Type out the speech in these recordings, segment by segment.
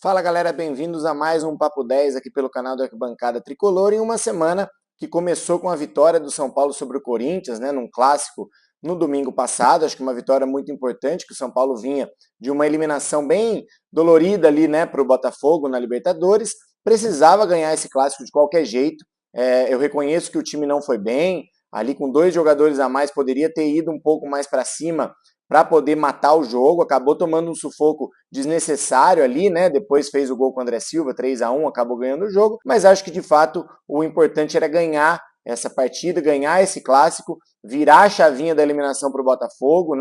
Fala galera, bem-vindos a mais um Papo 10 aqui pelo canal do Arquibancada Tricolor, em uma semana que começou com a vitória do São Paulo sobre o Corinthians, num clássico no domingo passado. Acho que uma vitória muito importante, que o São Paulo vinha de uma eliminação bem dolorida ali, para o Botafogo na Libertadores, precisava ganhar esse clássico de qualquer jeito. Eu reconheço que o time não foi bem, ali com 2 jogadores a mais poderia ter ido um pouco mais para cima para poder matar o jogo, acabou tomando um sufoco desnecessário ali, Depois fez o gol com o André Silva, 3-1, acabou ganhando o jogo, mas acho que de fato o importante era ganhar essa partida, ganhar esse clássico, virar a chavinha da eliminação para o Botafogo,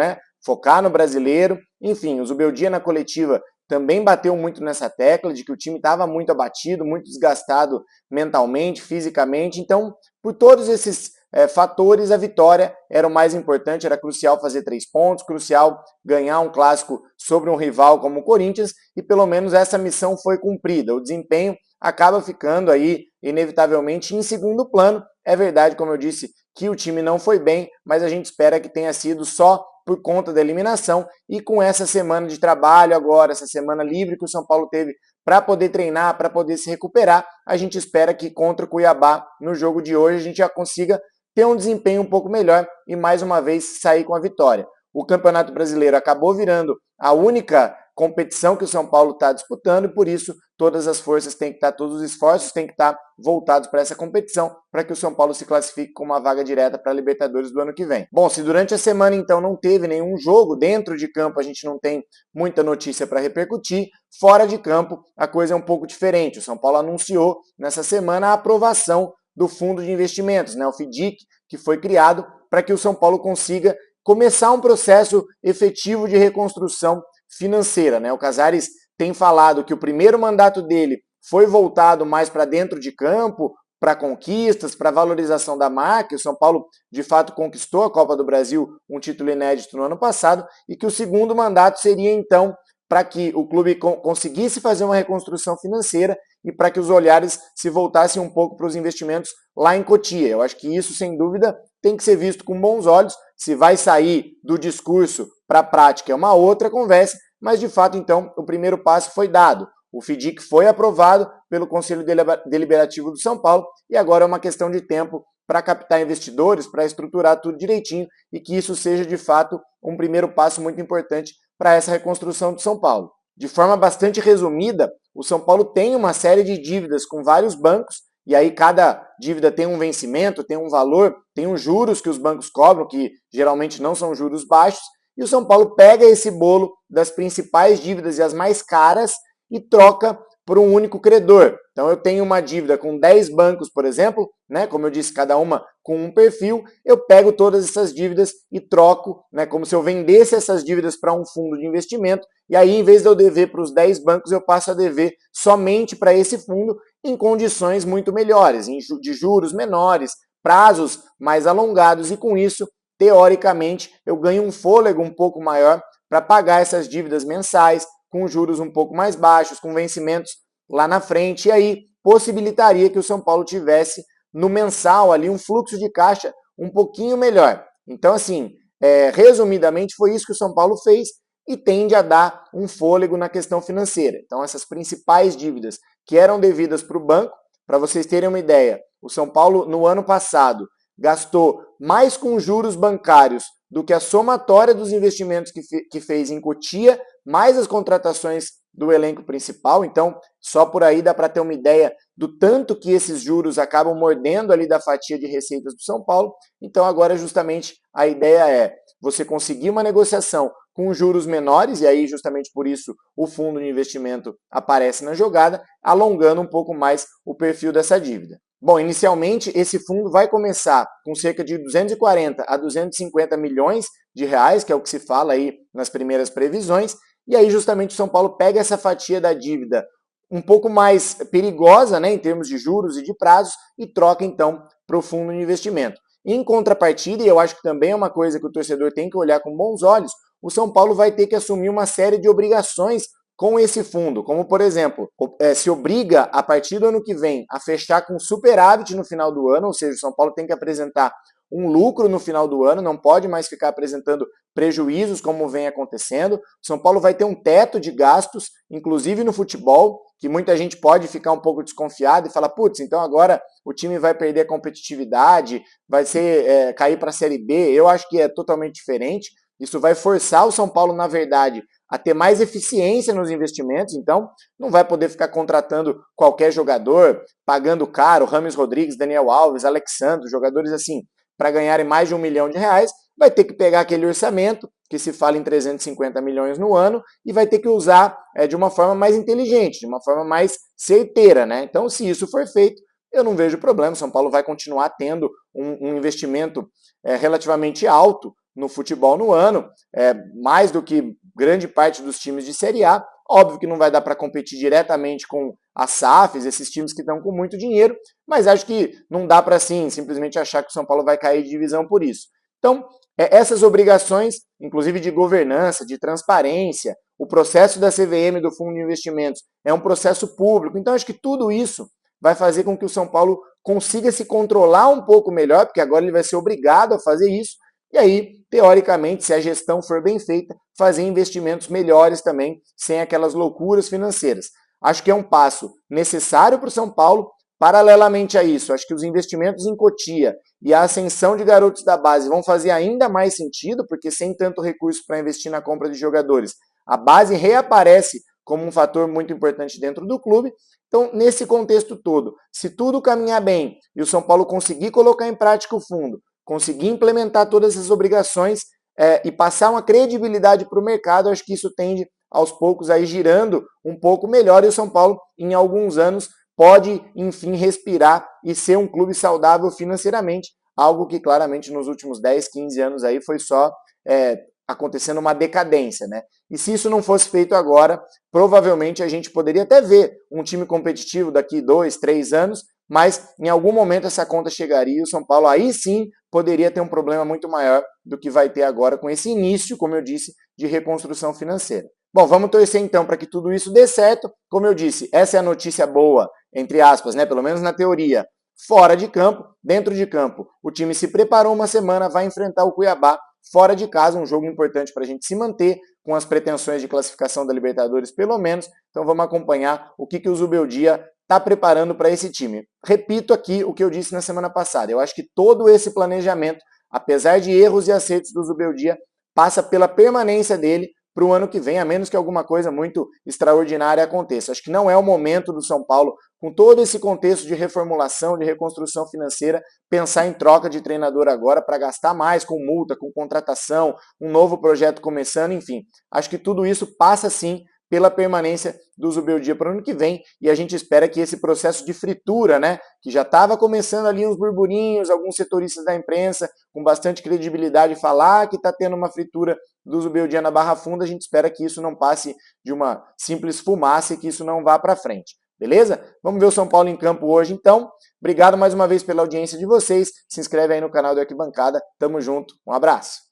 Focar no brasileiro. Enfim, o Zubeldia na coletiva também bateu muito nessa tecla de que o time estava muito abatido, muito desgastado mentalmente, fisicamente. Então, por todos esses fatores, a vitória era o mais importante, era crucial fazer 3 pontos, crucial ganhar um clássico sobre um rival como o Corinthians, e pelo menos essa missão foi cumprida. O desempenho acaba ficando aí, inevitavelmente, em segundo plano. É verdade, como eu disse, que o time não foi bem, mas a gente espera que tenha sido só por conta da eliminação, e com essa semana de trabalho agora, essa semana livre que o São Paulo teve para poder treinar, para poder se recuperar, a gente espera que contra o Cuiabá, no jogo de hoje, a gente já consiga ter um desempenho um pouco melhor e mais uma vez sair com a vitória. O Campeonato Brasileiro acabou virando a única competição que o São Paulo está disputando, e por isso todas as forças têm que estar, todos os esforços têm que estar voltados para essa competição, para que o São Paulo se classifique com uma vaga direta para a Libertadores do ano que vem. Bom, se durante a semana então não teve nenhum jogo, dentro de campo a gente não tem muita notícia para repercutir, fora de campo a coisa é um pouco diferente. O São Paulo anunciou nessa semana a aprovação do fundo de investimentos, o FIDIC, que foi criado para que o São Paulo consiga começar um processo efetivo de reconstrução financeira. O Casares tem falado que o primeiro mandato dele foi voltado mais para dentro de campo, para conquistas, para valorização da marca. O São Paulo, de fato, conquistou a Copa do Brasil, um título inédito no ano passado, e que o segundo mandato seria, então, para que o clube conseguisse fazer uma reconstrução financeira e para que os olhares se voltassem um pouco para os investimentos lá em Cotia. Eu acho que isso, sem dúvida, tem que ser visto com bons olhos. Se vai sair do discurso para a prática é uma outra conversa, mas de fato, então, o primeiro passo foi dado. O FIDIC foi aprovado pelo Conselho Deliberativo do São Paulo e agora é uma questão de tempo para captar investidores, para estruturar tudo direitinho e que isso seja de fato um primeiro passo muito importante para essa reconstrução de São Paulo. De forma bastante resumida, o São Paulo tem uma série de dívidas com vários bancos, e aí cada dívida tem um vencimento, tem um valor, tem os juros que os bancos cobram, que geralmente não são juros baixos, e o São Paulo pega esse bolo das principais dívidas e as mais caras e troca por um único credor. Então eu tenho uma dívida com 10 bancos, por exemplo, como eu disse, cada uma com um perfil, eu pego todas essas dívidas e troco, como se eu vendesse essas dívidas para um fundo de investimento, e aí em vez de eu dever para os 10 bancos, eu passo a dever somente para esse fundo em condições muito melhores, de juros menores, prazos mais alongados, e com isso, teoricamente, eu ganho um fôlego um pouco maior para pagar essas dívidas mensais, com juros um pouco mais baixos, com vencimentos lá na frente, e aí possibilitaria que o São Paulo tivesse no mensal ali um fluxo de caixa um pouquinho melhor. Então, assim, resumidamente, foi isso que o São Paulo fez e tende a dar um fôlego na questão financeira. Então, essas principais dívidas que eram devidas para o banco, para vocês terem uma ideia, o São Paulo, no ano passado, gastou mais com juros bancários do que a somatória dos investimentos que fez em Cotia, mais as contratações do elenco principal. Então, só por aí dá para ter uma ideia do tanto que esses juros acabam mordendo ali da fatia de receitas do São Paulo. Então, agora justamente a ideia é você conseguir uma negociação com juros menores, e aí justamente por isso o fundo de investimento aparece na jogada, alongando um pouco mais o perfil dessa dívida. Bom, inicialmente esse fundo vai começar com cerca de 240 a 250 milhões de reais, que é o que se fala aí nas primeiras previsões, e aí justamente o São Paulo pega essa fatia da dívida um pouco mais perigosa, em termos de juros e de prazos, e troca então para o fundo de investimento. Em contrapartida, e eu acho que também é uma coisa que o torcedor tem que olhar com bons olhos, o São Paulo vai ter que assumir uma série de obrigações com esse fundo, como por exemplo, se obriga a partir do ano que vem a fechar com superávit no final do ano, ou seja, o São Paulo tem que apresentar um lucro no final do ano, não pode mais ficar apresentando prejuízos como vem acontecendo. O São Paulo vai ter um teto de gastos, inclusive no futebol, que muita gente pode ficar um pouco desconfiada e falar, putz, então agora o time vai perder a competitividade, vai ser cair para a Série B. Eu acho que é totalmente diferente. Isso vai forçar o São Paulo, na verdade, a ter mais eficiência nos investimentos, então não vai poder ficar contratando qualquer jogador, pagando caro, Rames Rodrigues, Daniel Alves, Alexandre, jogadores assim, para ganharem mais de R$1 milhão, vai ter que pegar aquele orçamento, que se fala em 350 milhões no ano, e vai ter que usar de uma forma mais inteligente, de uma forma mais certeira, né? Então, se isso for feito, eu não vejo problema, São Paulo vai continuar tendo um investimento relativamente alto no futebol no ano, mais do que grande parte dos times de Série A. Óbvio que não vai dar para competir diretamente com as SAFs, esses times que estão com muito dinheiro, mas acho que não dá para, assim, simplesmente achar que o São Paulo vai cair de divisão por isso. Então, essas obrigações, inclusive de governança, de transparência, o processo da CVM, do Fundo de Investimentos, é um processo público. Então, acho que tudo isso vai fazer com que o São Paulo consiga se controlar um pouco melhor, porque agora ele vai ser obrigado a fazer isso, e aí, teoricamente, se a gestão for bem feita, fazer investimentos melhores também, sem aquelas loucuras financeiras. Acho que é um passo necessário para o São Paulo. Paralelamente a isso, acho que os investimentos em Cotia e a ascensão de garotos da base vão fazer ainda mais sentido, porque sem tanto recurso para investir na compra de jogadores, a base reaparece como um fator muito importante dentro do clube. Então, nesse contexto todo, se tudo caminhar bem e o São Paulo conseguir colocar em prática o fundo, conseguir implementar todas essas obrigações e passar uma credibilidade para o mercado, acho que isso tende aos poucos aí girando um pouco melhor, e o São Paulo, em alguns anos, pode, enfim, respirar e ser um clube saudável financeiramente, algo que claramente nos últimos 10, 15 anos aí foi só acontecendo uma decadência, né? E se isso não fosse feito agora, provavelmente a gente poderia até ver um time competitivo daqui 2, 3 anos, mas em algum momento essa conta chegaria e o São Paulo aí sim poderia ter um problema muito maior do que vai ter agora com esse início, como eu disse, de reconstrução financeira. Bom, vamos torcer então para que tudo isso dê certo. Como eu disse, essa é a notícia boa, entre aspas, né? Pelo menos na teoria. Fora de campo, dentro de campo, o time se preparou uma semana, vai enfrentar o Cuiabá fora de casa, um jogo importante para a gente se manter com as pretensões de classificação da Libertadores, pelo menos. Então vamos acompanhar o que o Zubeldia está preparando para esse time. Repito aqui o que eu disse na semana passada. Eu acho que todo esse planejamento, apesar de erros e acertos do Zubeldia, passa pela permanência dele para o ano que vem, a menos que alguma coisa muito extraordinária aconteça. Acho que não é o momento do São Paulo, com todo esse contexto de reformulação, de reconstrução financeira, pensar em troca de treinador agora para gastar mais com multa, com contratação, um novo projeto começando, enfim. Acho que tudo isso passa sim pela permanência do Zubeldia para o ano que vem, e a gente espera que esse processo de fritura, né, que já estava começando ali uns burburinhos, alguns setoristas da imprensa com bastante credibilidade falar que está tendo uma fritura do Zubeldia na Barra Funda, a gente espera que isso não passe de uma simples fumaça e que isso não vá para frente. Beleza? Vamos ver o São Paulo em campo hoje, então. Obrigado mais uma vez pela audiência de vocês. Se inscreve aí no canal do Arquibancada. Tamo junto. Um abraço.